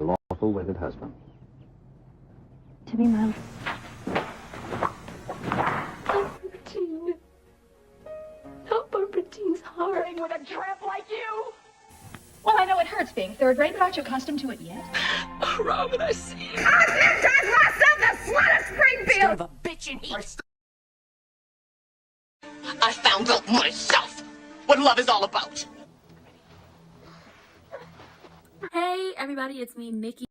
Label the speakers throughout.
Speaker 1: lawful wedded husband.
Speaker 2: To be my...
Speaker 3: Berbertine. Not Berbertine's heart. With a tramp like you?
Speaker 2: Well, I know it hurts being third rate, but aren't you accustomed to it yet?
Speaker 3: Oh, Robin, I see you.
Speaker 4: I baptized myself the slut of Springfield!
Speaker 3: Son of a bitch in here. I found out myself what love is all about.
Speaker 5: Hey everybody, it's me, Nikki.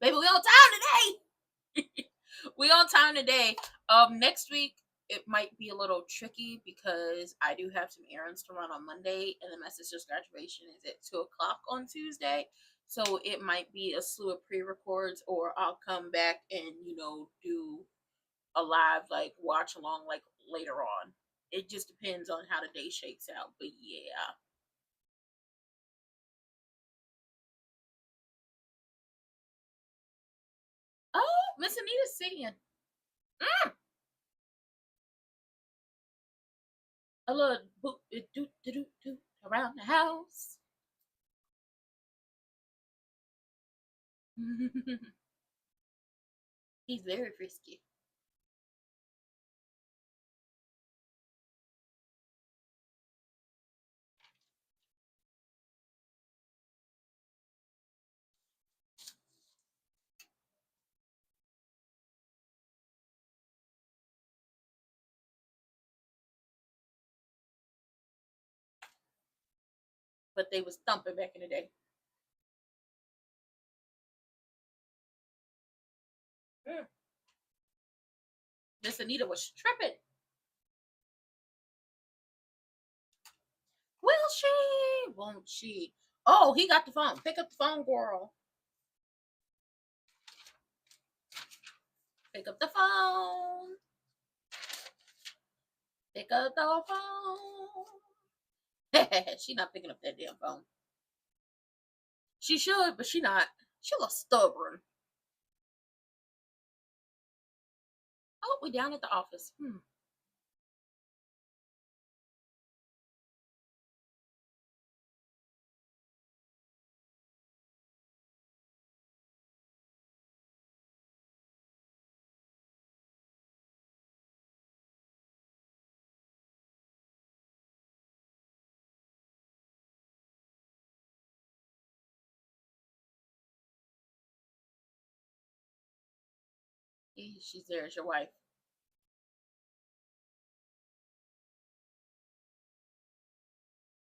Speaker 6: Baby, we on time today. We on time today. Next week it might be a little tricky because I do have some errands to run on Monday, and then my sister's graduation is at 2 o'clock on Tuesday. So it might be a slew of pre-records, or I'll come back and do a live like watch along like later on. It just depends on how the day shakes out. But yeah. Oh, Miss Anita's singing. A little boop do do do do around the house. He's very frisky. But they was thumping back in the day. Miss Anita was tripping. Will she? Won't she? Oh, he got the phone. Pick up the phone, girl. Pick up the phone. Pick up the phone. She not picking up that damn phone. She should, but she not. She a little stubborn. Oh, we down at the office. She's there as your wife.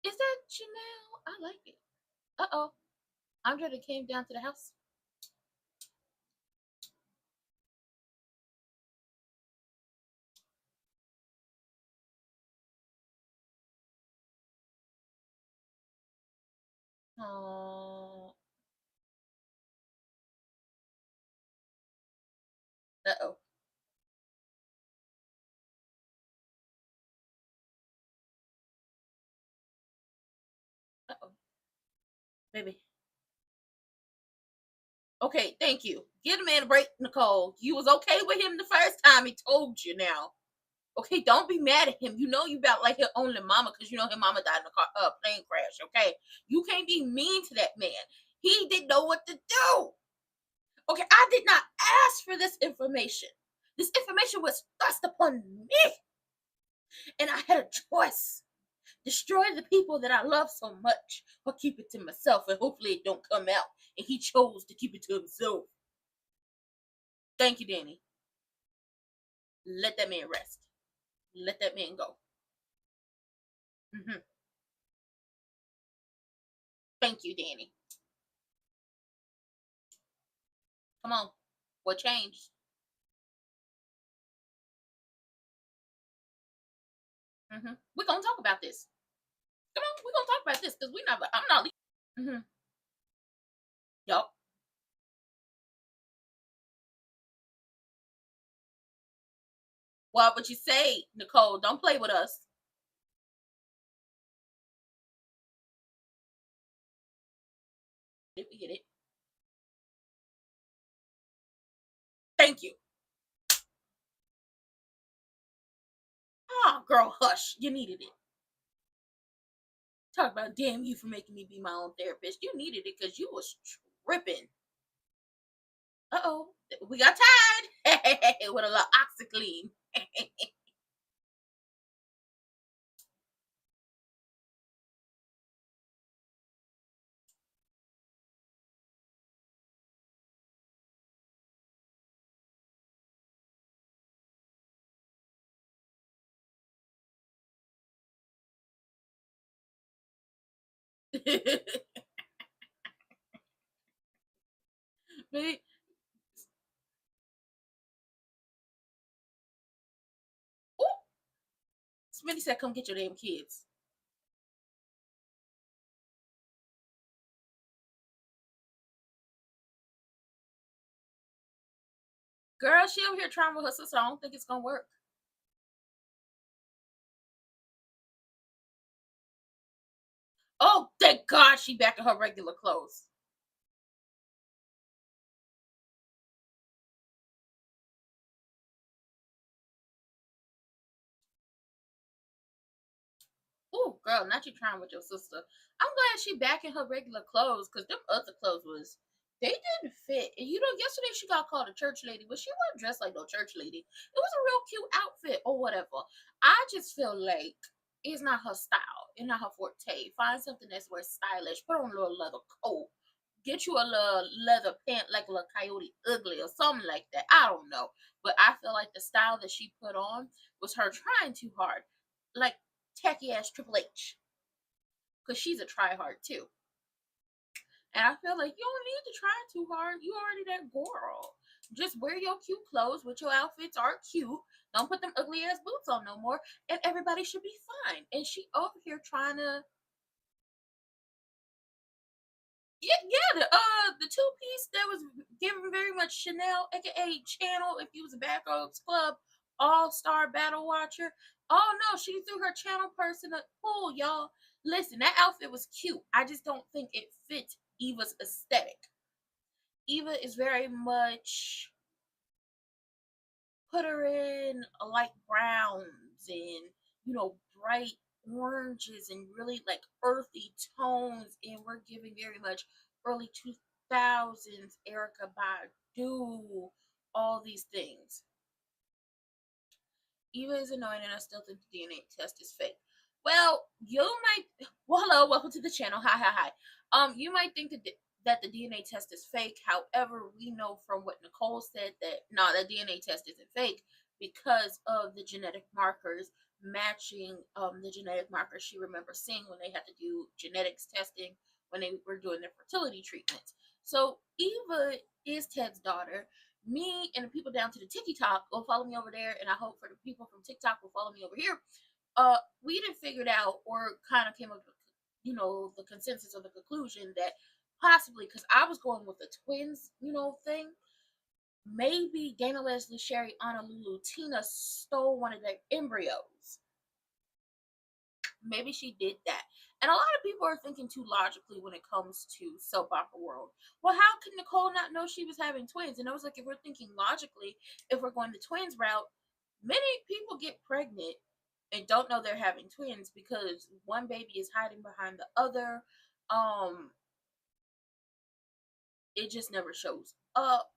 Speaker 6: Is that Chanel? I like it. Uh-oh. Andre came down to the house. Oh. Uh-oh. Uh-oh. Baby. Okay, thank you. Give the man a break, Nicole. You was okay with him the first time he told you now. Okay, don't be mad at him. You know you about like his only mama because you know his mama died in a plane crash, okay? You can't be mean to that man. He didn't know what to do. Okay, I did not ask for this information. This information was thrust upon me. And I had a choice. Destroy the people that I love so much, or keep it to myself and hopefully it don't come out. And he chose to keep it to himself. Thank you, Danny. Let that man rest. Let that man go. Thank you, Danny. Come on. What changed? We're gonna talk about this. Come on, we're gonna talk about this because I'm not leaving. Yup. What would you say, Nicole? Don't play with us. Did we get it? Thank you. Oh, girl, hush. You needed it. Talk about damn you for making me be my own therapist. You needed it because you was tripping. Uh-oh. We got tied with a little OxyClean. But Smitty said, come get your damn kids. Girl, she over here trying with her sister. I don't think it's gonna work. Oh, thank God she back in her regular clothes. Oh, girl, not you trying with your sister. I'm glad she back in her regular clothes because them other clothes was they didn't fit. And you know, yesterday she got called a church lady, but she wasn't dressed like no church lady. It was a real cute outfit or whatever. I just feel like it's not her style. It's not her forte. Find something that's more stylish. Put on a little leather coat. Get you a little leather pant like a little Coyote Ugly or something like that. I don't know. But I feel like the style that she put on was her trying too hard. Like tacky ass Triple H. Because she's a try hard too. And I feel like you don't need to try too hard. You already that girl. Just wear your cute clothes, which your outfits are cute. Don't put them ugly ass boots on no more. And everybody should be fine. And she over here trying to the two piece that was given very much Chanel, aka Channel, if you was a Bad Girls Club All-Star Battle Watcher. Oh no, she threw her Channel purse in the pool, y'all. Listen, that outfit was cute. I just don't think it fit Eva's aesthetic. Eva is very much put her in light browns and bright oranges and really like earthy tones, and we're giving very much early 2000s Erica Badu, all these things. Eva is annoying, and I still think the DNA test is fake. Well, you might. Well, hello, welcome to the channel. Hi. You might think that the DNA test is fake. However, we know from what Nicole said that no, the DNA test isn't fake because of the genetic markers matching the genetic markers she remembers seeing when they had to do genetics testing when they were doing their fertility treatments. So Eva is Ted's daughter. Me and the people down to the TikTok will follow me over there, and I hope for the people from TikTok will follow me over here. We didn't figure it out or kind of came up with, the consensus or the conclusion that possibly, because I was going with the twins, thing. Maybe Dana, Leslie, Sherry, Anna, Lulu, Tina stole one of their embryos. Maybe she did that. And a lot of people are thinking too logically when it comes to soap opera world. Well, how could Nicole not know she was having twins? And I was like, if we're thinking logically, if we're going the twins route, many people get pregnant and don't know they're having twins because one baby is hiding behind the other. It just never shows up.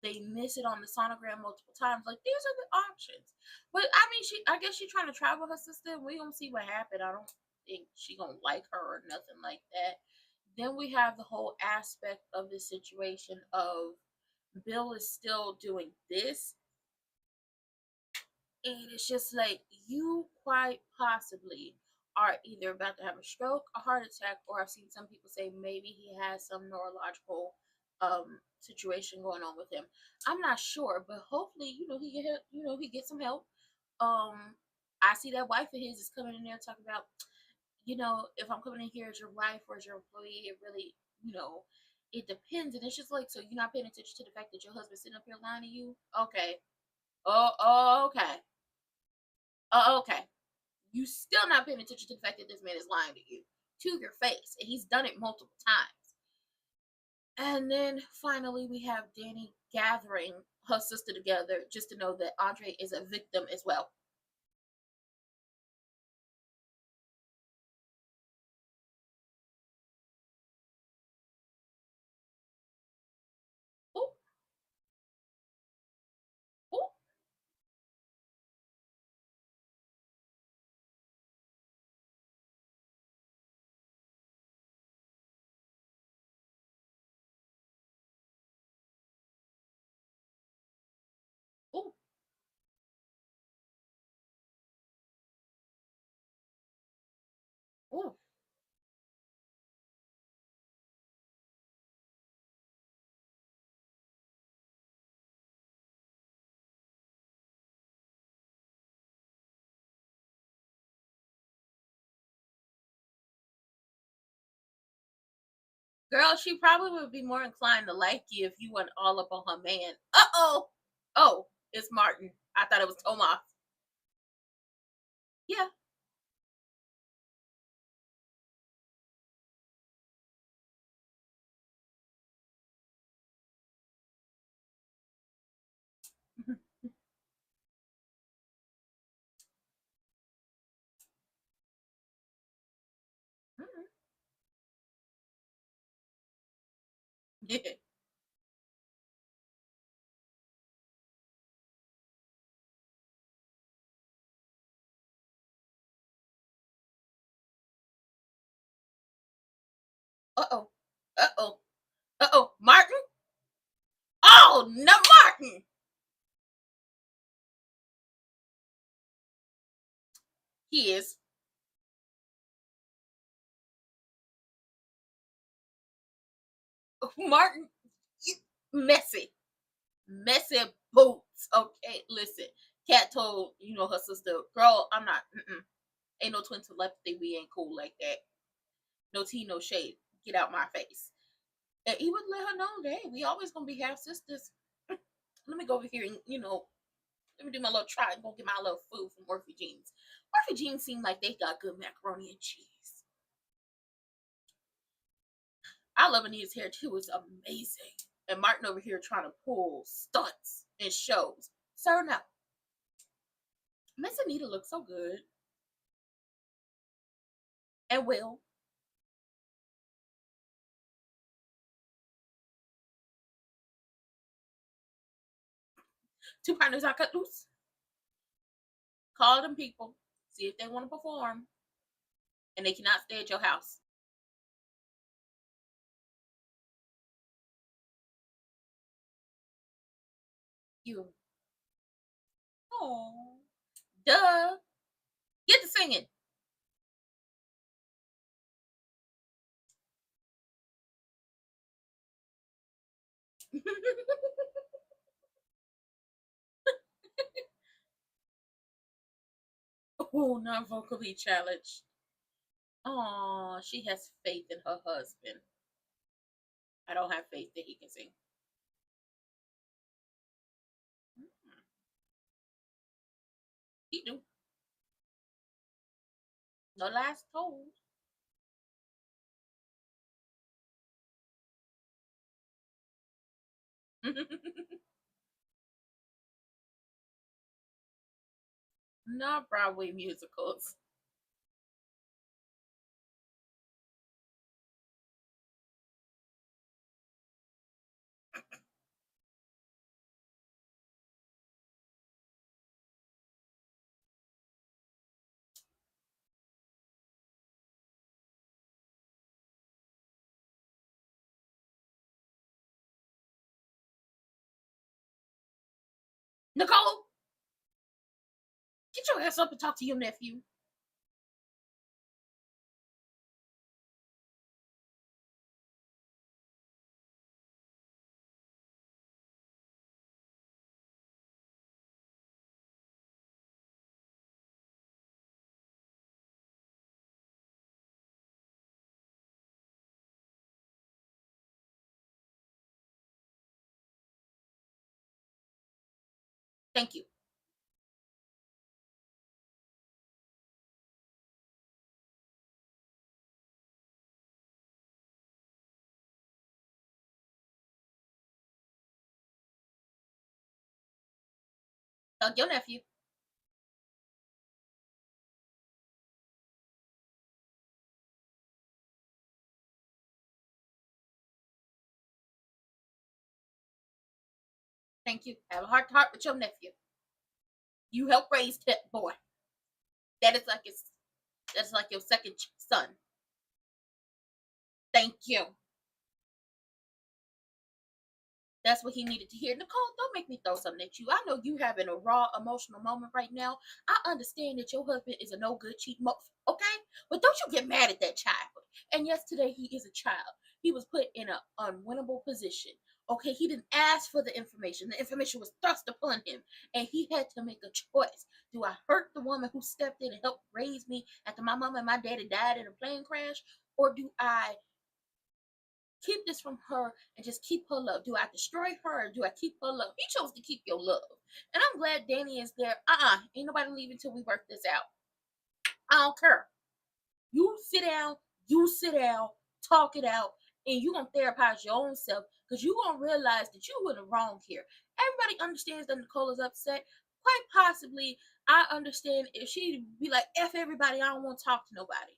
Speaker 6: They miss it on the sonogram multiple times. Like, these are the options. But I mean, I guess she's trying to travel her sister. We don't see what happened. I don't think she gonna like her or nothing like that. Then we have the whole aspect of the situation of Bill is still doing this. And it's just like, you quite possibly are either about to have a stroke, a heart attack, or I've seen some people say maybe he has some neurological situation going on with him. I'm not sure, but hopefully, he gets some help. I see that wife of his is coming in there talking about, if I'm coming in here as your wife or as your employee, it really, it depends. And it's just like, so you're not paying attention to the fact that your husband's sitting up here lying to you? Okay. Okay. Okay. You still not paying attention to the fact that this man is lying to you to your face, and he's done it multiple times. And then finally, we have Danny gathering her sister together just to know that Andre is a victim as well. Girl, she probably would be more inclined to like you if you went all up on her man. Uh-oh. Oh, it's Martin. I thought it was Tomas. Yeah. Yeah. Uh-oh. Uh-oh. Uh-oh. Martin? Oh, no, Martin. He is. Martin, messy. Messy boots. Okay, listen. Kat told, her sister, girl, I'm not, ain't no twin telepathy. We ain't cool like that. No tea, no shade. Get out my face. And he would let her know, hey, we always gonna be half sisters. Let me go over here and, let me do my little try and go get my little food from Murphy Jeans. Murphy Jeans seem like they got good macaroni and cheese. I love Anita's hair too. It's amazing. And Martin over here trying to pull stunts and shows. Sir, no. Miss Anita looks so good. And Will. Two partners I cut loose. Call them people. See if they want to perform. And they cannot stay at your house. You. Oh. Duh. Get to singing. Oh, not vocally challenged. Oh, she has faith in her husband. I don't have faith that he can sing. He do. No lies told. Not Broadway musicals. Nicole, get your ass up and talk to your nephew. Thank you. Hug your nephew. Thank you. Have a heart to heart with your nephew. You help raise that boy. That is like that's like your second son. Thank you. That's what he needed to hear. Nicole, don't make me throw something at you. I know you having a raw emotional moment right now. I understand that your husband is a no good cheat okay? But don't you get mad at that child. And yes, today he is a child. He was put in an unwinnable position. Okay, he didn't ask for the information. The information was thrust upon him. And he had to make a choice. Do I hurt the woman who stepped in and helped raise me after my mama and my daddy died in a plane crash? Or do I keep this from her and just keep her love? Do I destroy her or do I keep her love? He chose to keep your love. And I'm glad Danny is there. Ain't nobody leaving till we work this out. I don't care. You sit down, talk it out, and you're going to therapize your own self because you're going to realize that you were the wrong here. Everybody understands that Nicole is upset. Quite possibly, I understand if she'd be like, F everybody, I don't want to talk to nobody.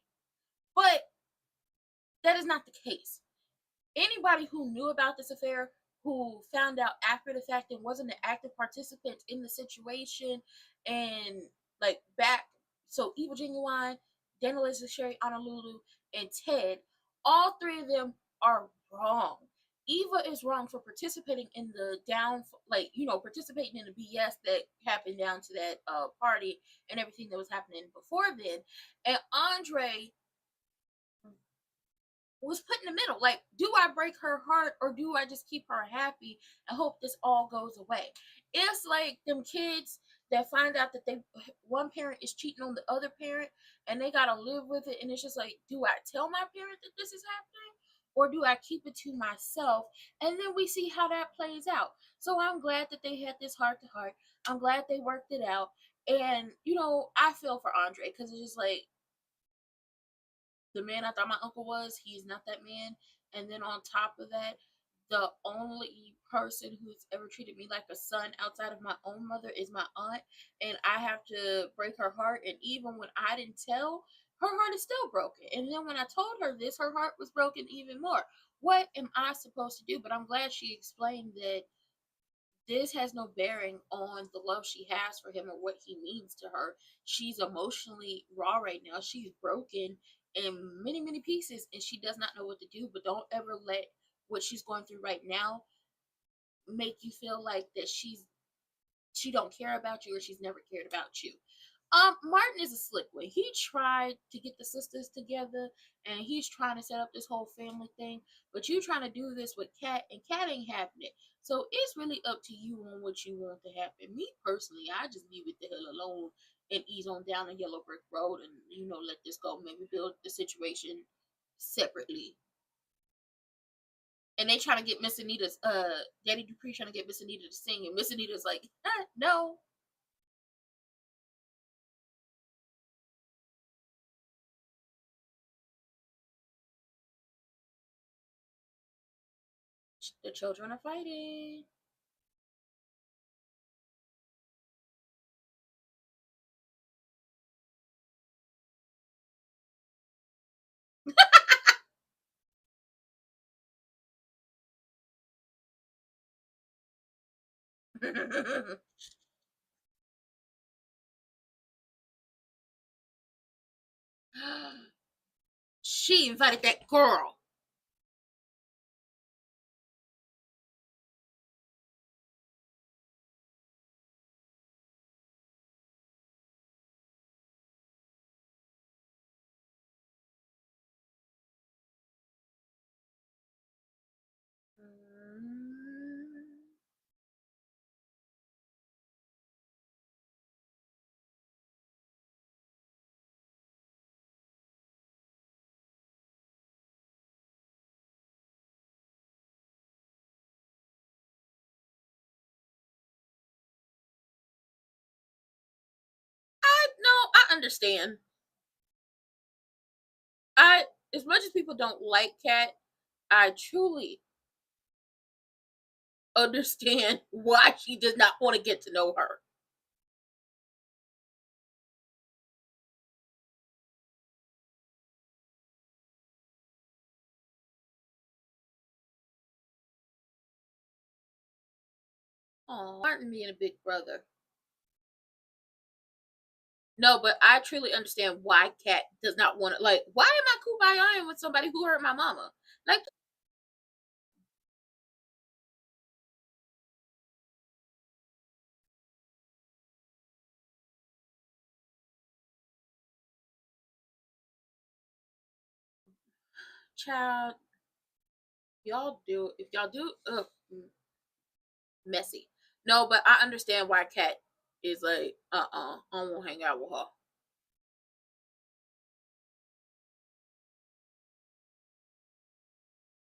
Speaker 6: But that is not the case. Anybody who knew about this affair, who found out after the fact and wasn't an active participant in the situation, and like back, so Evil Genuine, Daniel Lisa, Sherry, Honolulu, and Ted, all three of them are wrong. Eva is wrong for participating in the participating in the BS that happened down to that party and everything that was happening before then. And Andre was put in the middle. Like, do I break her heart or do I just keep her happy and hope this all goes away? It's like them kids that find out that one parent is cheating on the other parent and they gotta live with it, and it's just like, do I tell my parent that this is happening or do I keep it to myself? And then we see how that plays out. So I'm glad that they had this heart to heart. I'm glad they worked it out. And I feel for Andre because it's just like, the man I thought my uncle was, he's not that man. And then on top of that, the only person who's ever treated me like a son outside of my own mother is my aunt. And I have to break her heart. And even when I didn't tell, her heart is still broken. And then when I told her this, her heart was broken even more. What am I supposed to do? But I'm glad she explained that this has no bearing on the love she has for him or what he means to her. She's emotionally raw right now. She's broken in many, many pieces and she does not know what to do. But don't ever let what she's going through right now make you feel like that she don't care about you or she's never cared about you. Martin is a slick one. He tried to get the sisters together and he's trying to set up this whole family thing, but you trying to do this with Kat and Kat ain't having it. So it's really up to you on what you want to happen. Me personally, I just leave it the hell alone and ease on down a yellow brick road and let this go. Maybe build the situation separately. And they trying to get Miss Anita's Daddy Dupree trying to get Miss Anita to sing, and Miss Anita's like, no. The children are fighting. She invited that girl. I understand. As much as people don't like Kat, I truly understand why she does not want to get to know her. Oh, Martin being a big brother. No, but I truly understand why Kat does not want to. Like, why am I kumbaya with somebody who hurt my mama? Like, child, y'all do if y'all do, messy. No, but I understand why Kat is like, I don't want to hang out with her.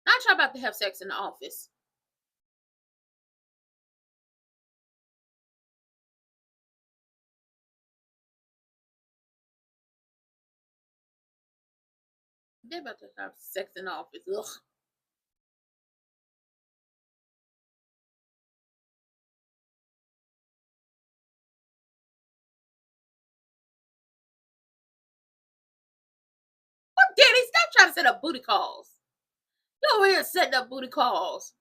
Speaker 6: Not Not y'all about to have sex in the office. They're about to have sex in the office. Ugh. What, Daddy? Stop trying to set up booty calls. You over here setting up booty calls.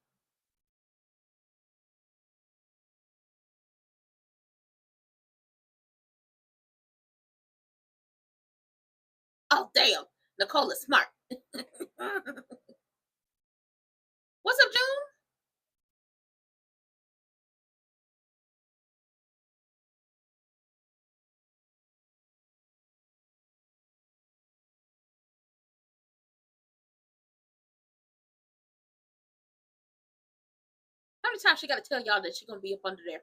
Speaker 6: Oh, damn. Nicole is smart. What's up, June? How many times she got to tell y'all that she's going to be up under there?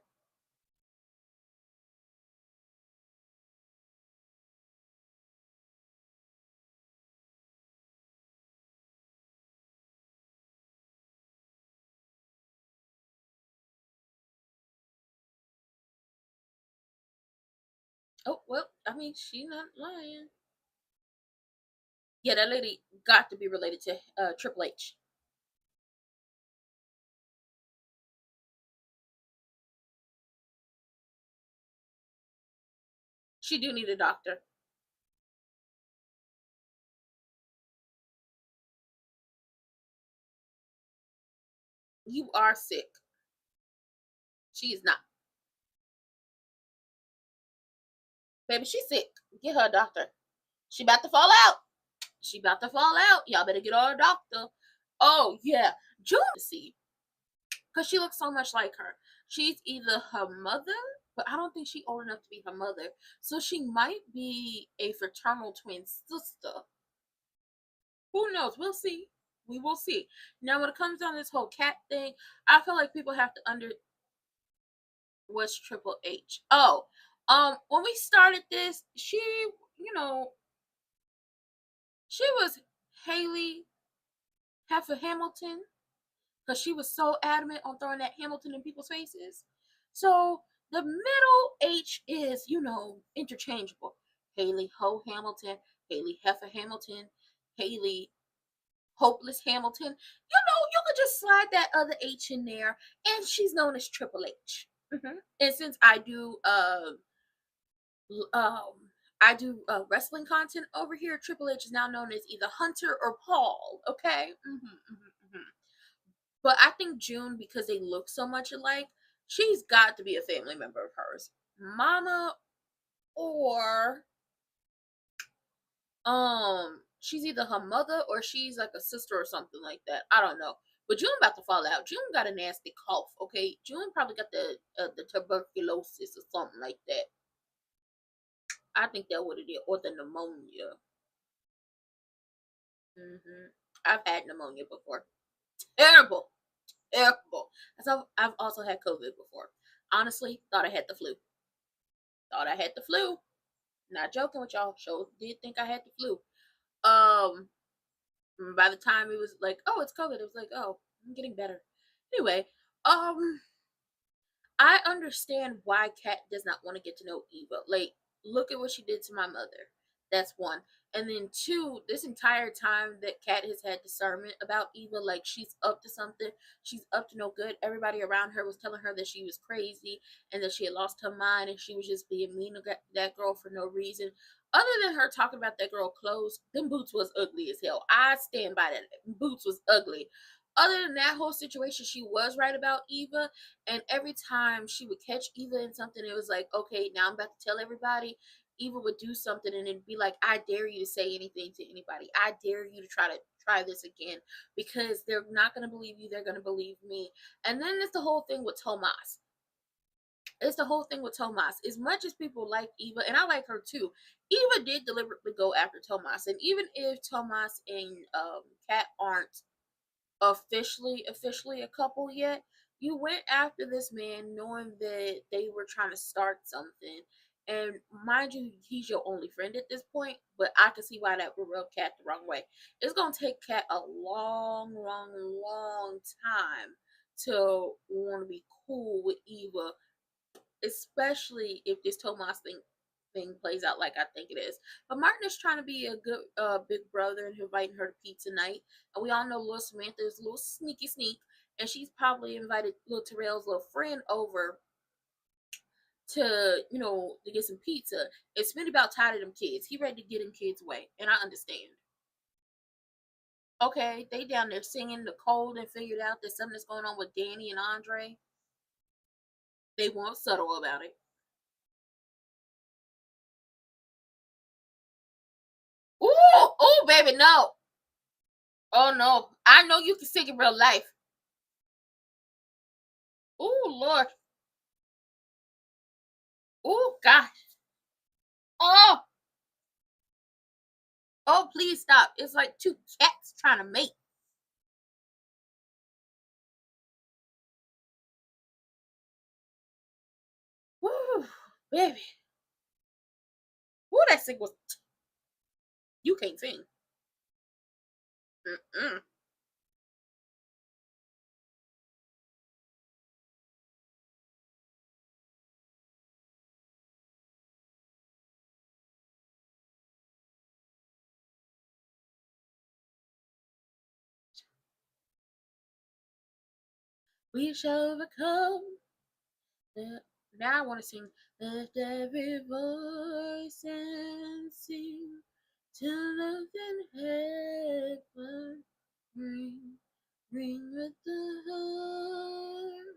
Speaker 6: Oh, well, I mean, she not lying. Yeah, that lady got to be related to Triple H. She do need a doctor. You are sick. She is not. Baby, she's sick. Get her a doctor. She about to fall out. She about to fall out. Y'all better get her a doctor. Oh, yeah. June to see. Because she looks so much like her. She's either her mother, but I don't think she's old enough to be her mother. So she might be a fraternal twin sister. Who knows? We'll see. We will see. Now, when it comes down to this whole cat thing, I feel like people have to what's Triple H. Oh, when we started this, she, you know, she was Haley Heifer Hamilton because she was so adamant on throwing that Hamilton in people's faces. So the middle H is, you know, interchangeable. Haley Ho Hamilton, Haley Heifer Hamilton, Haley Hopeless Hamilton. You know, you could just slide that other H in there, and she's known as Triple H. And since I do wrestling content over here, Triple H is now known as either Hunter or Paul. Okay. But I think June, because they look so much alike, she's got to be a family member of hers, Mama, or she's either her mother or she's like a sister or something like that. I don't know. But June about to fall out. June got a nasty cough. Okay, June probably got the tuberculosis or something like that. I think that what it is, or the pneumonia. I've had pneumonia before. Terrible, terrible. So I've also had COVID before. Honestly, thought I had the flu. Thought I had the flu. Not joking with y'all. Sure did think I had the flu. By the time it was like, oh, it's COVID, it was like, oh, I'm getting better. Anyway, I understand why Kat does not want to get to know Eva. Like, look at what she did to my mother. That's one. And then two, this entire time that Kat has had discernment about Eva, like she's up to something. She's up to no good. Everybody around her was telling her that she was crazy and that she had lost her mind and she was just being mean to that girl for no reason. Other than her talking about that girl clothes, them boots was ugly as hell. I stand by that. Boots was ugly. Other than that whole situation, she was right about Eva. And every time she would catch Eva in something, it was like, okay, now I'm about to tell everybody. Eva would do something and it'd be like, I dare you to say anything to anybody. I dare you to try this again because they're not going to believe you. They're going to believe me. And then it's the whole thing with Tomas. It's the whole thing with Tomas. As much as people like Eva, and I like her too, Eva did deliberately go after Tomas. And even if Tomas and Kat aren't officially a couple yet, you went after this man knowing that they were trying to start something, And mind you, he's your only friend at this point, but I can see why that would rub Kat the wrong way. It's gonna take Kat a long time to want to be cool with Eva, especially if this Tomas thing plays out like I think it is. But Martin is trying to be a good big brother and inviting her to pizza night. And we all know little Samantha is a little sneak, and she's probably invited little Terrell's little friend over to, to get some pizza. And Smitty about tired of them kids. He ready to get them kids away. And I understand. Okay, they down there singing the cold and figured out that something's going on with Danny and Andre. They weren't subtle about it. Ooh, baby, no. Oh no. I know you can sing in real life. Ooh, Lord. Ooh, gosh. Oh. Oh, please stop. It's like two cats trying to mate. Woo, baby. Woo, that sing was. You can't sing. Mm-mm. We shall overcome. Now I want to sing. Lift every voice and sing till love in heaven ring with the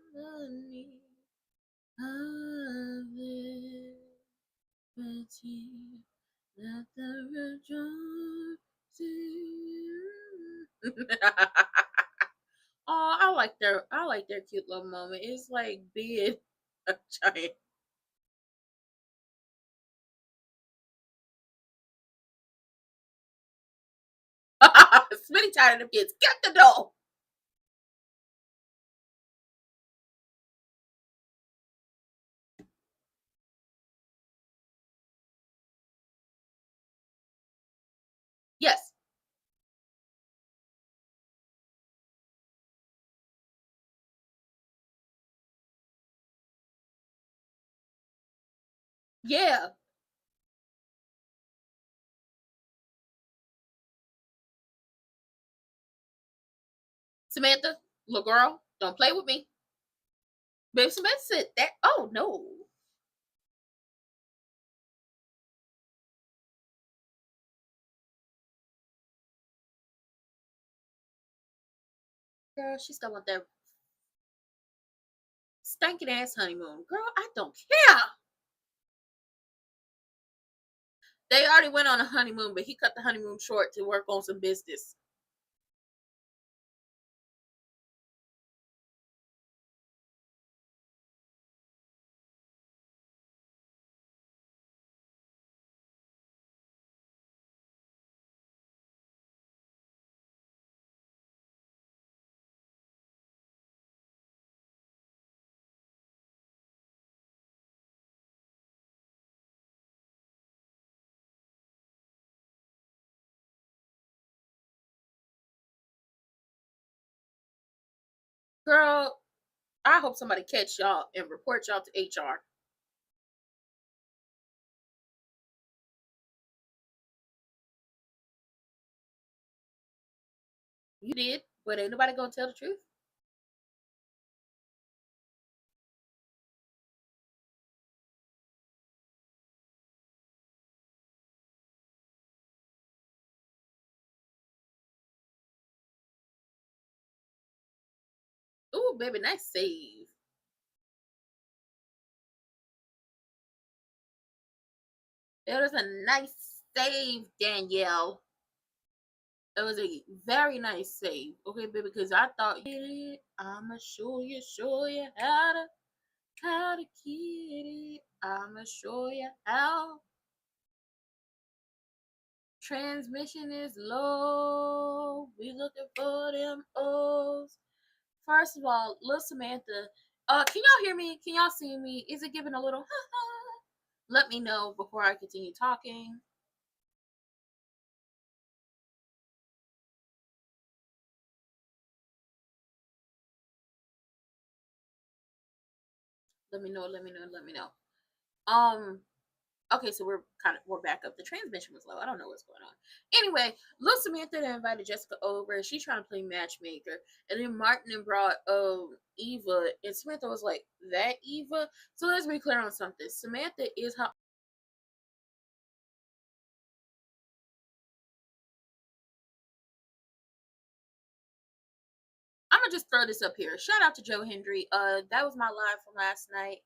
Speaker 6: harmony of liberty. Let the rejoicing. Oh, I like their cute little moment. It's like being a giant. Smitty tired of them kids. Get the door. Yes. Yeah. Samantha, little girl, don't play with me. Baby Samantha said that. Oh no. Girl, she still want that stinking ass honeymoon. Girl, I don't care. They already went on a honeymoon, but he cut the honeymoon short to work on some business. Girl, I hope somebody catch y'all and report y'all to HR. You did, but ain't nobody gonna tell the truth. Ooh, baby, nice save. It was a nice save, Danielle. It was a very nice save. Okay, baby, because I thought I'ma show you how to get it. I'ma show you how. Transmission is low. We looking for them O's. First of all, little Samantha, can y'all hear me? Can y'all see me? Is it giving a little let me know before I continue talking. Let me know. Okay, so we're back up. The transmission was low. I don't know what's going on. Anyway, Lil Samantha invited Jessica over. She's trying to play matchmaker, and then Martin brought Eva, and Samantha was like, "That Eva." So let's be clear on something. Samantha is her. I'm gonna just throw this up here. Shout out to Joe Hendry. That was my live from last night.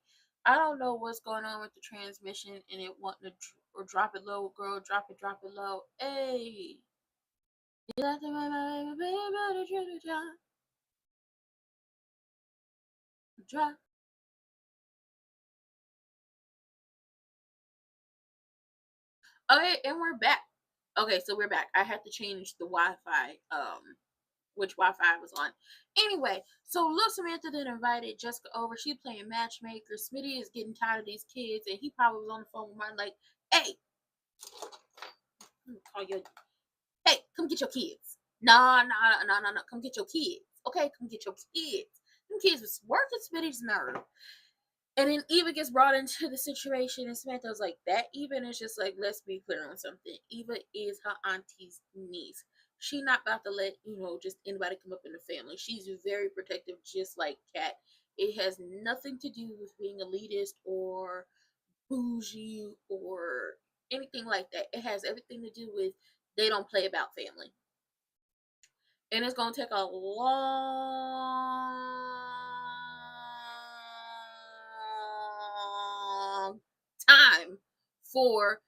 Speaker 6: I don't know what's going on with the transmission and it wanting to or drop it low, girl. Drop it low. Hey. Drop. Okay, and we're back. Okay, so we're back. I had to change the Wi-Fi, which Wi-Fi I was on. Anyway, so Lil Samantha then invited Jessica over. She playing matchmaker. Smitty is getting tired of these kids, and he probably was on the phone with Martin like, "Hey, call your, hey, come get your kids. No, come get your kids. Okay, come get your kids. Them kids was working Smitty's nerve." And then Eva gets brought into the situation, and Samantha was like, "That Eva," and it's just like, let's be clear on something. Eva is her auntie's niece. She not about to let just anybody come up in the family. She's very protective, just like Kat. It has nothing to do with being elitist or bougie or anything like that. It has everything to do with they don't play about family. And it's gonna take a long time for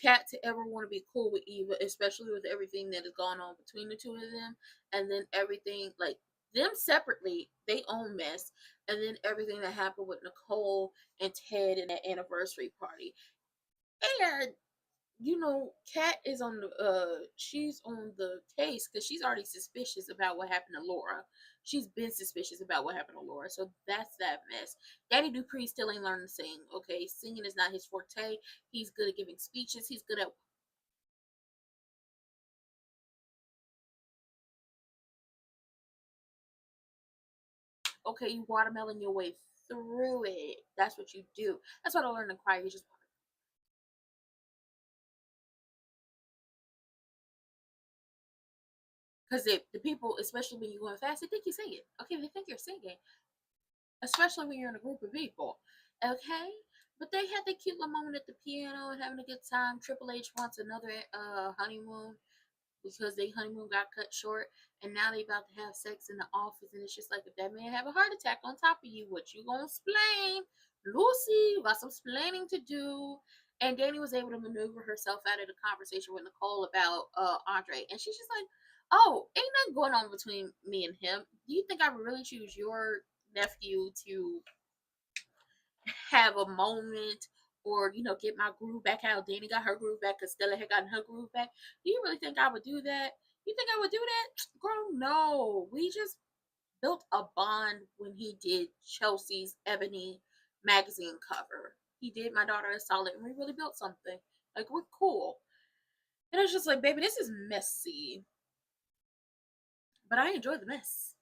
Speaker 6: Kat to ever want to be cool with Eva, especially with everything that has gone on between the two of them, and then everything like them separately, they own mess, and then everything that happened with Nicole and Ted and that anniversary party. And Kat is on the she's on the case because she's already suspicious about what happened to Laura. She's been suspicious about what happened to Laura, so that's that mess. Daddy Dupree still ain't learning to sing. Okay, singing is not his forte. He's good at giving speeches. He's good at you watermelon your way through it. That's what you do. That's what I learned in choir. You just because the people, especially when you're going fast, they think you're singing. Okay, they think you're singing. Especially when you're in a group of people. Okay? But they had the cute little moment at the piano and having a good time. Triple H wants another honeymoon because their honeymoon got cut short, and now they about to have sex in the office, and it's just like, if that man have a heart attack on top of you, what you gonna explain? Lucy got some explaining to do. And Danny was able to maneuver herself out of the conversation with Nicole about Andre, and she's just like, "Oh, ain't nothing going on between me and him. Do you think I would really choose your nephew to have a moment or get my groove back how Danny got her groove back because Stella had gotten her groove back? Do you really think I would do that? You think I would do that? Girl, no. We just built a bond when he did Chelsea's Ebony magazine cover. He did My Daughter Is Solid, and we really built something. Like, we're cool." And it's just like, baby, this is messy, but I enjoy the mess.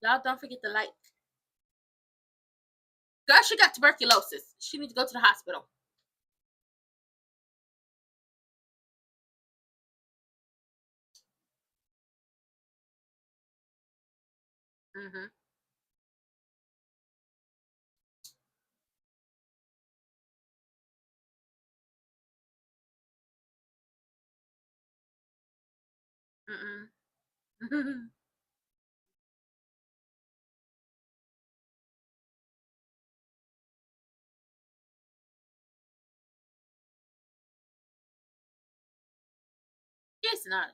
Speaker 6: Y'all don't forget to like. Girl, she got tuberculosis. She needs to go to the hospital. Mm-hmm. Mm-mm. It's not.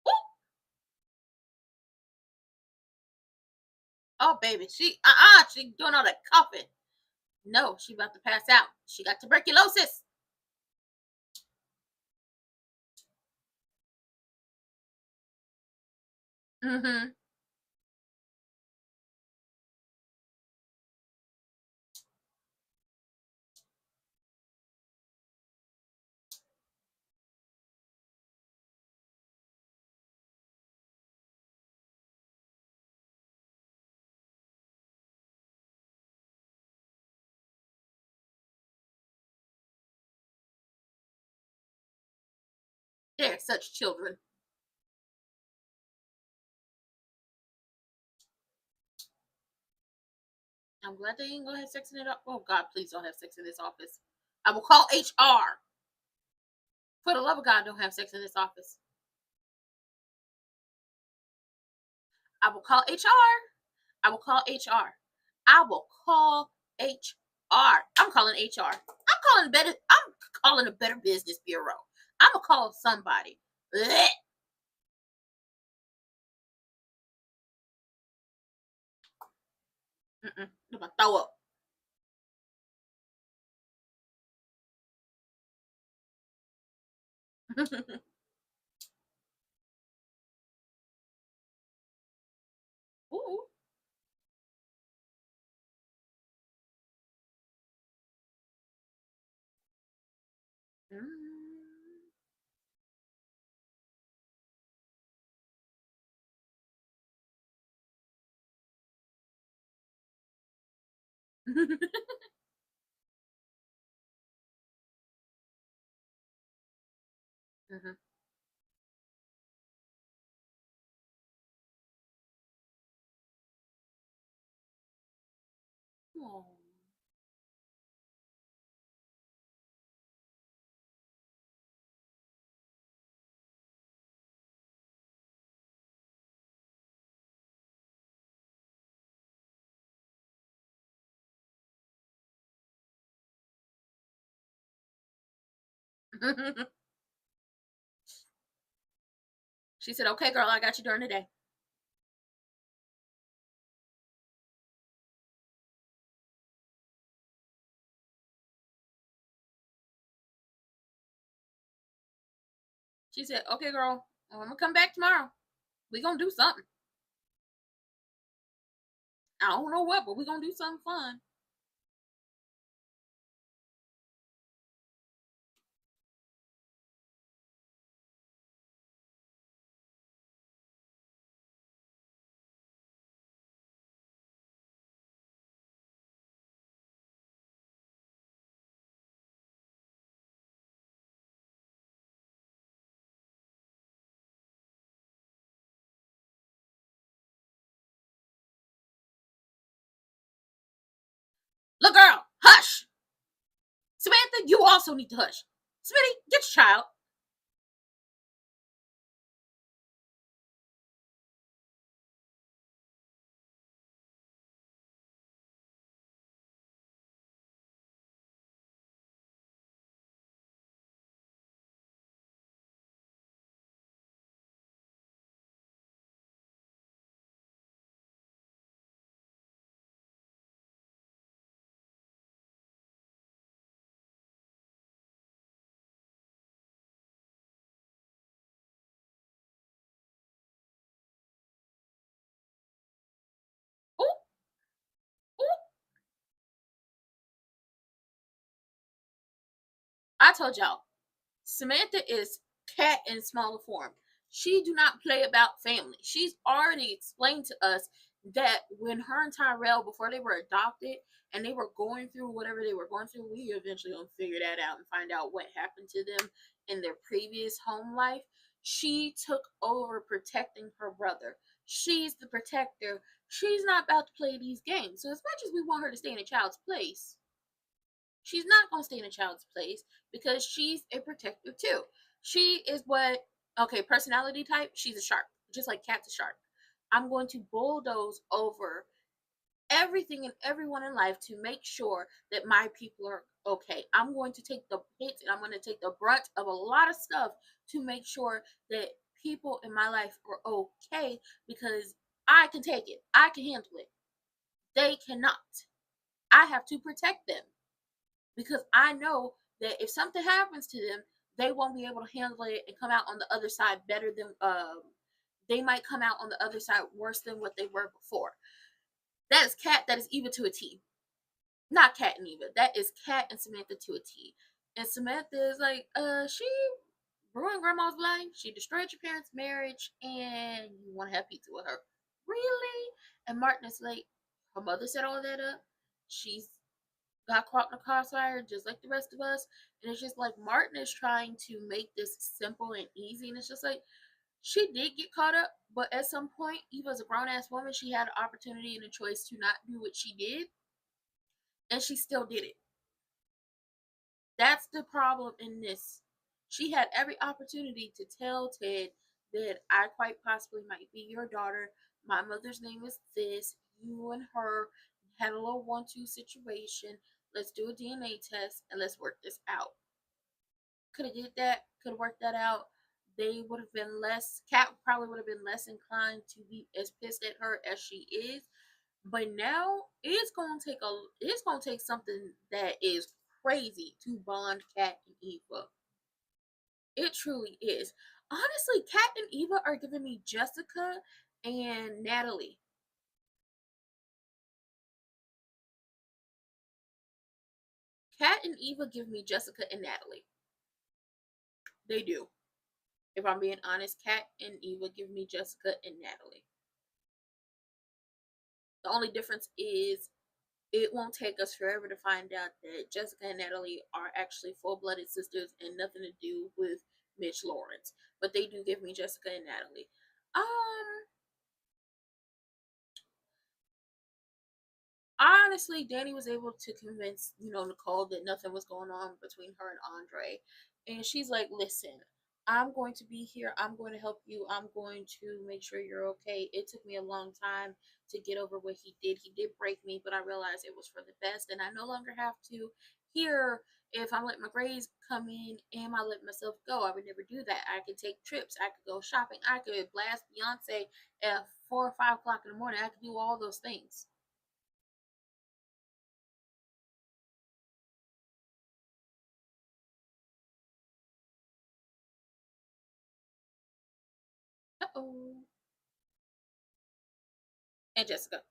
Speaker 6: Ooh. Oh, baby, she doing all that coughing. No, she about to pass out. She got tuberculosis. Mm-hmm. They're such children. I'm glad they ain't gonna have sex in it. Oh God, please don't have sex in this office. I will call HR. For the love of God, don't have sex in this office. I will call HR. I will call HR. I will call HR. I'm calling HR. I'm calling a Better Business Bureau. I'm gonna call somebody. Blech. I'm gonna throw up. Ooh. Mhm. Aw. She said, "Okay, girl, I got you during the day." She said, "Okay, girl, I'm gonna come back tomorrow. We gonna do something. I don't know what, but we gonna do something fun." Look, girl, hush. Samantha, you also need to hush. Smitty, get your child. Ooh, ooh. I told y'all, Samantha is cat in smaller form. She do not play about family. She's already explained to us that when her and Tyrell, before they were adopted and they were going through whatever they were going through, we eventually gonna figure that out and find out what happened to them in their previous home life. She took over protecting her brother. She's the protector. She's not about to play these games. So as much as we want her to stay in a child's place, she's not going to stay in a child's place because she's a protector too. She is what, okay, personality type, she's a shark, just like Cat's a shark. I'm going to bulldoze over everything and everyone in life to make sure that my people are okay. I'm going to take the hits and I'm going to take the brunt of a lot of stuff to make sure that people in my life are okay because I can take it. I can handle it. They cannot. I have to protect them because I know that if something happens to them, they won't be able to handle it and come out on the other side better than they might come out on the other side worse than what they were before. That is Kat, that is Eva to a T. Not Kat and Eva. That is Kat and Samantha to a T. And Samantha is like, she ruined grandma's life. She destroyed your parents' marriage, and you want to have pizza with her. Really? And Martin is like, her mother set all that up. She's got caught in a crossfire just like the rest of us. And it's just like Martin is trying to make this simple and easy. And it's just like, she did get caught up, but at some point, Eva's a grown ass woman. She had an opportunity and a choice to not do what she did, and she still did it. That's the problem in this. She had every opportunity to tell Ted that I quite possibly might be your daughter. My mother's name is this. You and her had a little 1-2 situation. Let's do a DNA test and let's work this out. Could have did that. Could have worked that out. They would have been less. Kat probably would have been less inclined to be as pissed at her as she is. But now it's gonna take something that is crazy to bond Kat and Eva. It truly is. Honestly, Kat and Eva are giving me Jessica and Natalie. Kat and Eva give me Jessica and Natalie. They do. If I'm being honest, Kat and Eva give me Jessica and Natalie. The only difference is it won't take us forever to find out that Jessica and Natalie are actually full-blooded sisters and nothing to do with Mitch Lawrence. But they do give me Jessica and Natalie. Honestly, Danny was able to convince, Nicole that nothing was going on between her and Andre. And she's like, listen, I'm going to be here. I'm going to help you. I'm going to make sure you're okay. It took me a long time to get over what he did. He did break me, but I realized it was for the best. And I no longer have to hear if I let my grades come in and I let myself go. I would never do that. I could take trips. I could go shopping. I could blast Beyonce at 4 or 5 o'clock in the morning. I could do all those things. Uh-oh. And Jessica.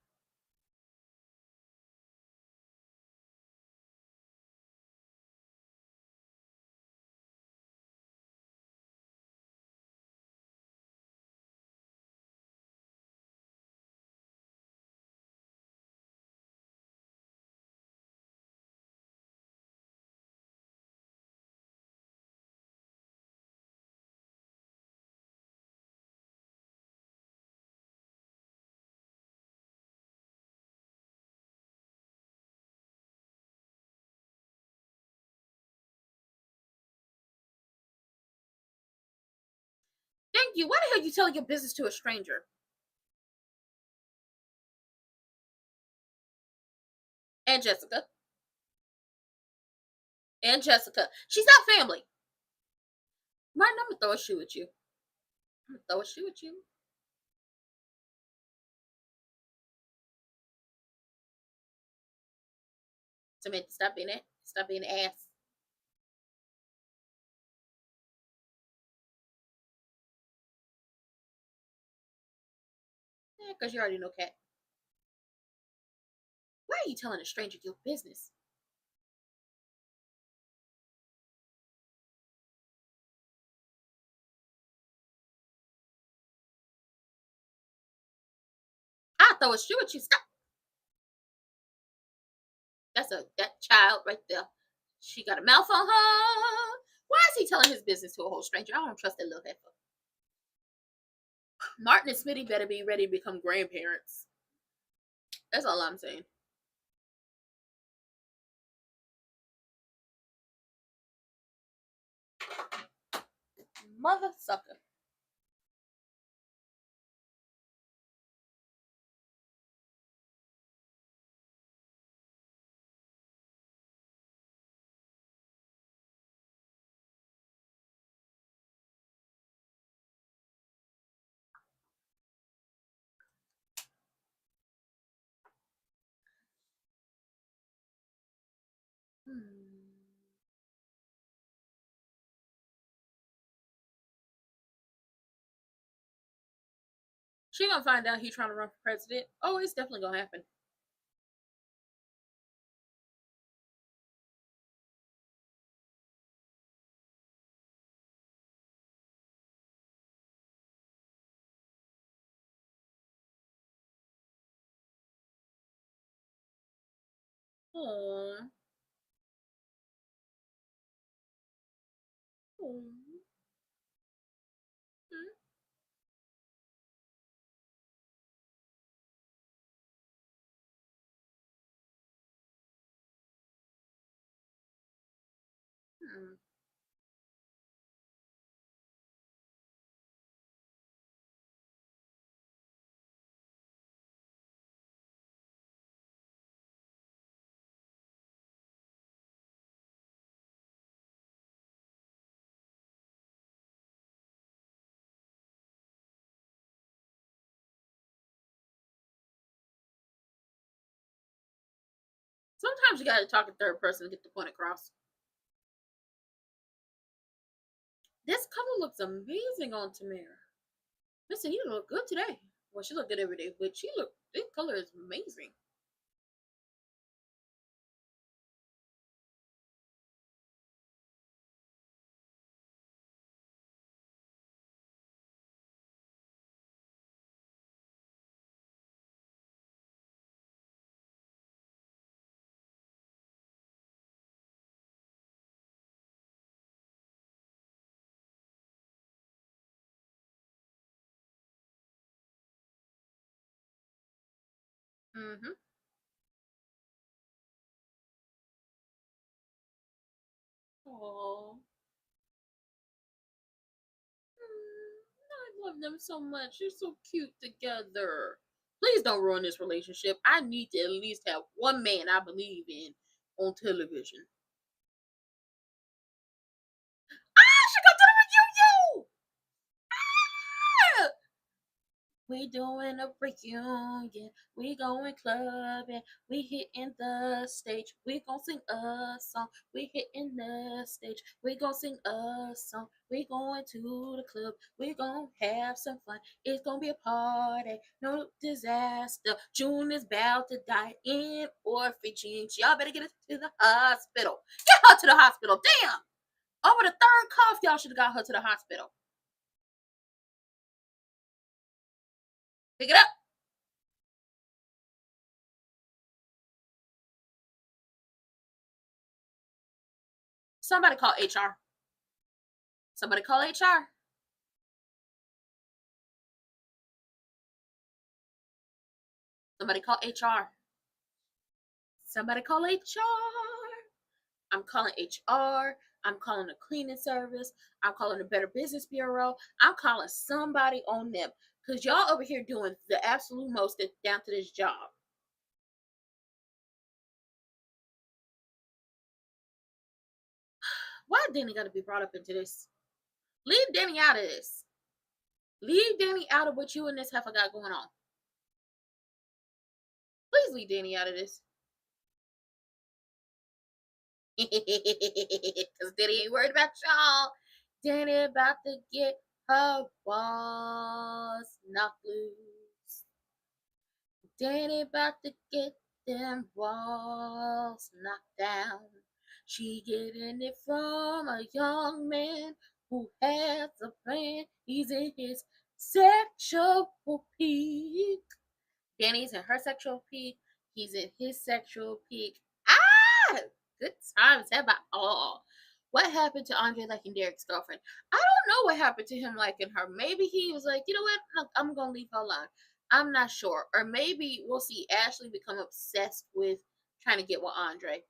Speaker 6: Thank you. Why the hell are you telling your business to a stranger? And Jessica. And Jessica. She's not family. Martin, I'm gonna throw a shoe at you. I'm gonna throw a shoe at you. Samantha, stop being it. Stop being an ass. Yeah, because you already know Kat. Why are you telling a stranger your business? I'll throw a shoe at you. Stop. That child right there. She got a mouth on her. Why is he telling his business to a whole stranger? I don't trust that little heifer. Martin and Smitty better be ready to become grandparents. That's all I'm saying. Mother sucker. She gonna find out he trying to run for president. Oh, it's definitely gonna happen. Aww. Aww. Hmm. Sometimes you gotta talk in third person to get the point across. This color looks amazing on Tamara. Listen, you look good today. Well, she look good every day, but this color is amazing. Mm-hmm. Aww. I love them so much. They're so cute together. Please don't ruin this relationship. I need to at least have one man I believe in on television. Ah, she got to the reunion! Ah! We doing a reunion. We going clubbing. We hitting the stage. We gonna sing a song. We hitting the stage. We gonna sing a song. We going to the club. We gonna have some fun. It's gonna be a party. No disaster. June is about to die in orphanage. Y'all better get her to the hospital. Get her to the hospital. Damn. Over the third cough, y'all should have got her to the hospital. Pick it up. Somebody call HR. Somebody call HR. Somebody call HR. Somebody call HR. I'm calling HR. I'm calling the cleaning service. I'm calling the Better Business Bureau. I'm calling somebody on them. Because y'all over here doing the absolute most down to this job. Why Danny got to be brought up into this? Leave Danny out of this. Leave Danny out of what you and this heifer got going on. Please leave Danny out of this. Because Danny ain't worried about y'all. Danny about to get her walls knocked loose. Danny about to get them walls knocked down. She getting it from a young man who has a plan. He's in his sexual peak. Danny's in her sexual peak. He's in his sexual peak. Ah! Good times have I all. What happened to Andre liking Derek's girlfriend? I don't know what happened to him liking her. Maybe he was like, you know what? Look, I'm going to leave her alone. I'm not sure. Or maybe we'll see Ashley become obsessed with trying to get with Andre.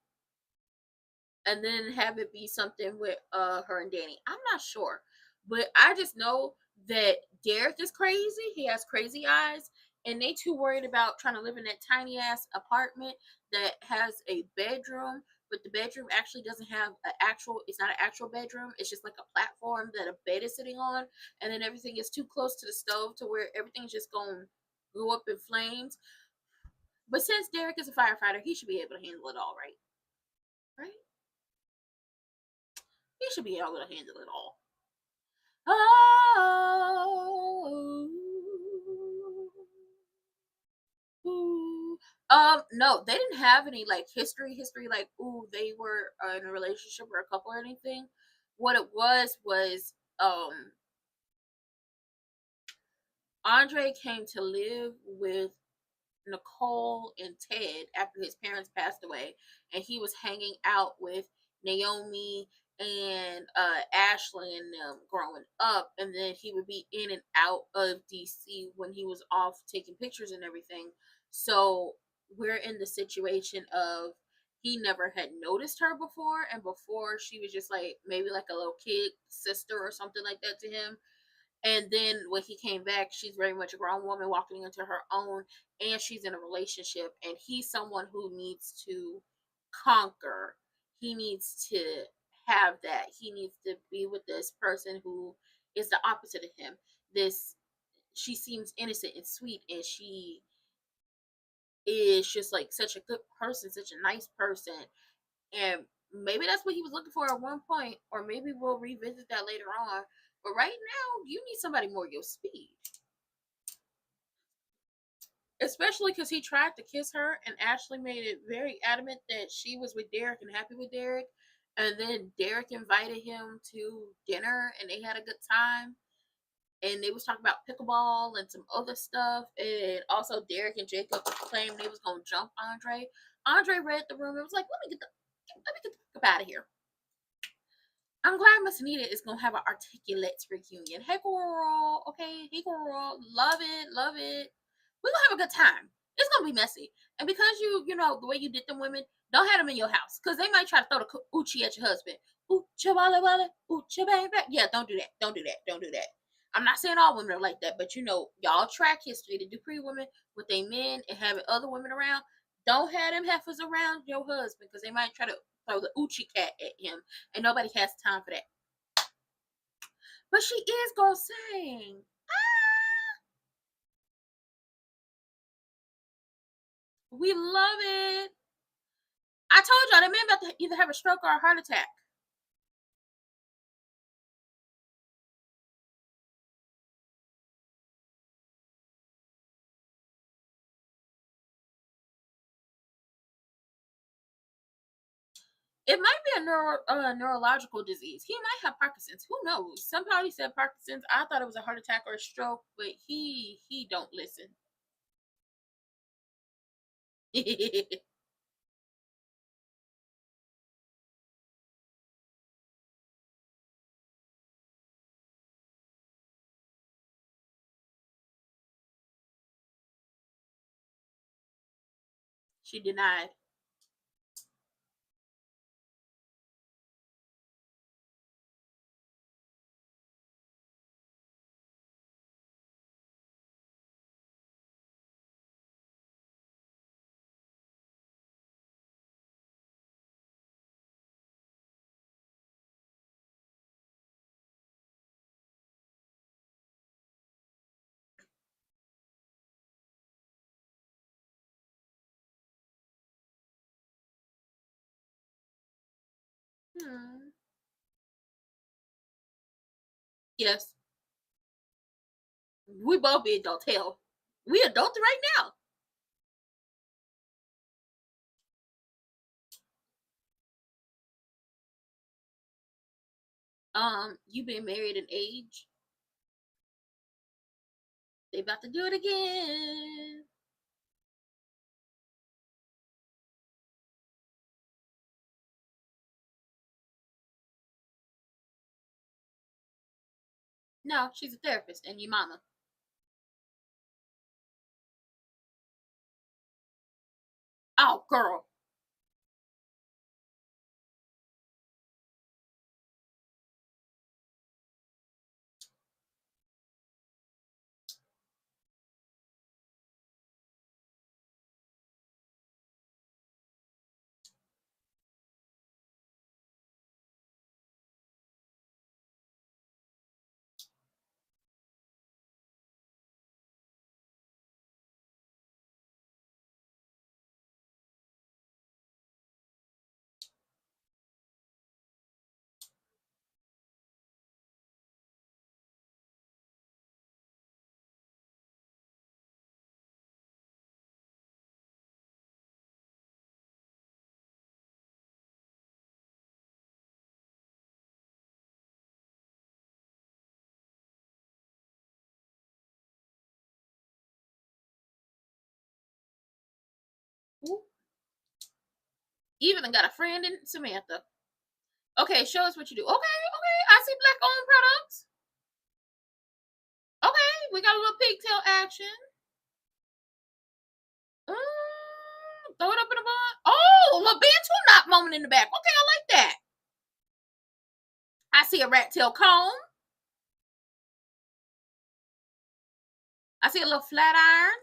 Speaker 6: And then have it be something with her and Danny. I'm not sure. But I just know that Derek is crazy. He has crazy eyes. And they too worried about trying to live in that tiny ass apartment that has a bedroom, but the bedroom actually doesn't have it's not an actual bedroom. It's just like a platform that a bed is sitting on. And then everything is too close to the stove to where everything's just going to go up in flames. But since Derek is a firefighter, he should be able to handle it all, right? Right? He should be able to handle it all. Oh, No, they didn't have any like history, like, ooh, they were in a relationship or a couple or anything. What it was Andre came to live with Nicole and Ted after his parents passed away, and he was hanging out with Naomi and Ashley and them growing up, and then he would be in and out of DC when he was off taking pictures and everything. So we're in the situation of he never had noticed her before, and before she was just like maybe like a little kid sister or something like that to him. And then when he came back, she's very much a grown woman walking into her own, and she's in a relationship. And he's someone who needs to conquer. He needs to have that. He needs to be with this person who is the opposite of him. She seems innocent and sweet, and she is just like such a good person, such a nice person. And maybe that's what he was looking for at one point, or maybe we'll revisit that later on. But right now, you need somebody more your speed. Especially because he tried to kiss her, and Ashley made it very adamant that she was with Derek and happy with Derek. And then Derek invited him to dinner, and they had a good time. And they was talking about pickleball and some other stuff. And also Derek and Jacob claimed they was gonna jump Andre. Andre read the room and was like, let me get the fuck up out of here. I'm glad Miss Anita is gonna have an articulate reunion. Hey girl, okay, hey girl, love it, love it. We're gonna have a good time. It's gonna be messy, and because you know the way you did them women, don't have them in your house because they might try to throw the Uchi at your husband. Uchi wale wale, Uchi baby. Yeah, don't do that. Don't do that. Don't do that. I'm not saying all women are like that, but you know, y'all track history. The Dupree women with their men and having other women around. Don't have them heifers around your husband because they might try to throw the Uchi cat at him, and nobody has time for that. But she is gonna sing. We love it. I told y'all that man about to either have a stroke or a heart attack. It might be a neurological disease. He might have Parkinson's. Who knows? Somebody said Parkinson's. I thought it was a heart attack or a stroke, but he don't listen. She denied. Hmm. Yes, we both be adult. Hell, we adult right now. You been married an age. They about to do it again. No, she's a therapist and your mama. Oh, girl. Even got a friend in Samantha. Okay, show us what you do. Okay, I see black-owned products. Okay, we got a little pigtail action. Throw it up in a bun. Oh, a little bantu knot moment in the back. Okay, I like that. I see a rat tail comb. I see a little flat iron.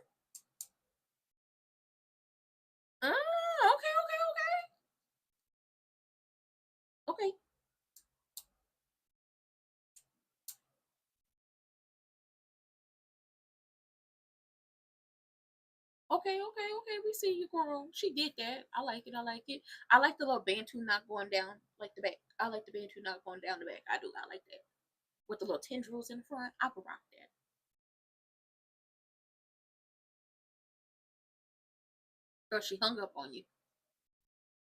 Speaker 6: Okay. Okay. Okay. We see you, girl. She did that. I like it. I like the little bantu knot going down like the back. I like the bantu knot going down the back. I do. I like that. With the little tendrils in the front. I could rock that. Girl, she hung up on you.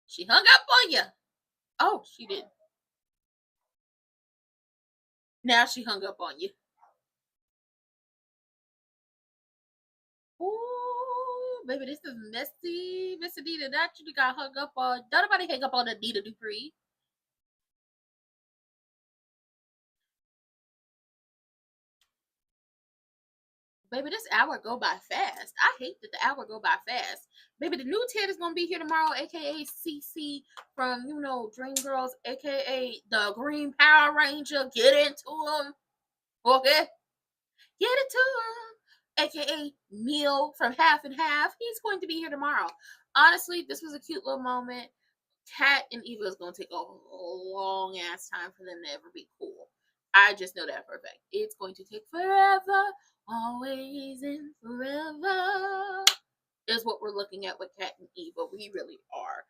Speaker 6: She hung up on you. Oh, she did. Now she hung up on you. Ooh, baby, this is messy. Miss Anita, that you got hung up on. Don't nobody hang up on Anita Dupree. Baby, this hour go by fast. I hate that the hour go by fast. Baby, the new Ted is gonna be here tomorrow, aka CC from Dreamgirls, aka the Green Power Ranger. Get into him, okay? Get it to him, aka Neil from Half and Half. He's going to be here tomorrow. Honestly, this was a cute little moment. Kat and Eva is gonna take a long ass time for them to ever be cool. I just know that for a fact. It's going to take forever, always and forever. Is what we're looking at with Kat and Eva. We really are.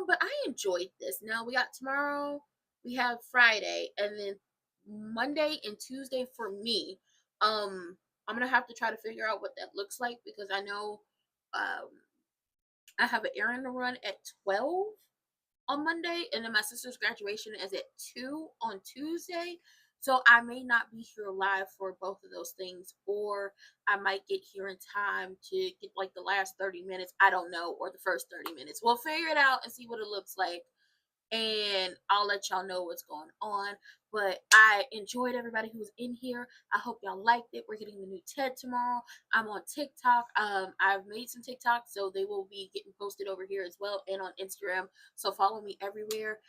Speaker 6: But I enjoyed this. Now we got tomorrow, we have Friday, and then Monday and Tuesday for me. I'm gonna have to try to figure out what that looks like because I know I have an errand to run at 12 on Monday, and then my sister's graduation is at 2 on Tuesday. So I may not be here live for both of those things, or I might get here in time to get like the last 30 minutes. I don't know, or the first 30 minutes. We'll figure it out and see what it looks like. And I'll let y'all know what's going on. But I enjoyed everybody who was in here. I hope y'all liked it. We're getting the new TED tomorrow. I'm on TikTok. I've made some TikToks, so they will be getting posted over here as well, and on Instagram. So follow me everywhere.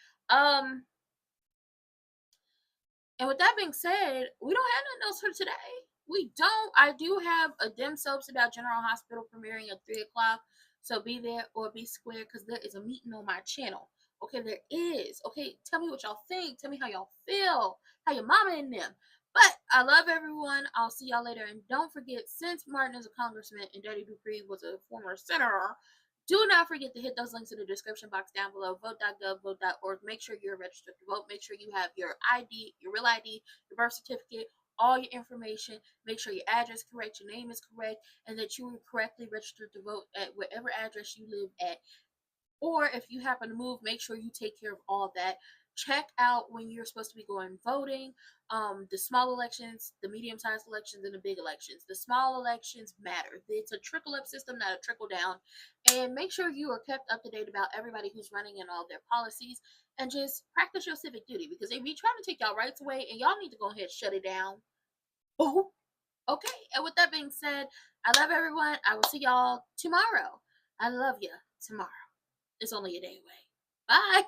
Speaker 6: And with that being said, we don't have nothing else for today. We don't. I do have a Dim Soaps About General Hospital premiering at 3 o'clock. So be there or be square because there is a meeting on my channel. Okay, there is. Okay, tell me what y'all think. Tell me how y'all feel. How your mama and them. But I love everyone. I'll see y'all later. And don't forget, since Martin is a congressman and Daddy Dupree was a former senator, do not forget to hit those links in the description box down below. Vote.gov, vote.org. Make sure you're registered to vote. Make sure you have your ID, your real ID, your birth certificate, all your information. Make sure your address is correct, your name is correct, and that you are correctly registered to vote at whatever address you live at. Or if you happen to move, make sure you take care of all that. Check out when you're supposed to be going voting. The small elections, the medium-sized elections, and the big elections. The small elections matter. It's a trickle-up system, not a trickle-down. And make sure you are kept up to date about everybody who's running and all their policies. And just practice your civic duty. Because they be trying to take y'all rights away, and y'all need to go ahead and shut it down. Oh, okay. And with that being said, I love everyone. I will see y'all tomorrow. I love you tomorrow. It's only a day away. Bye.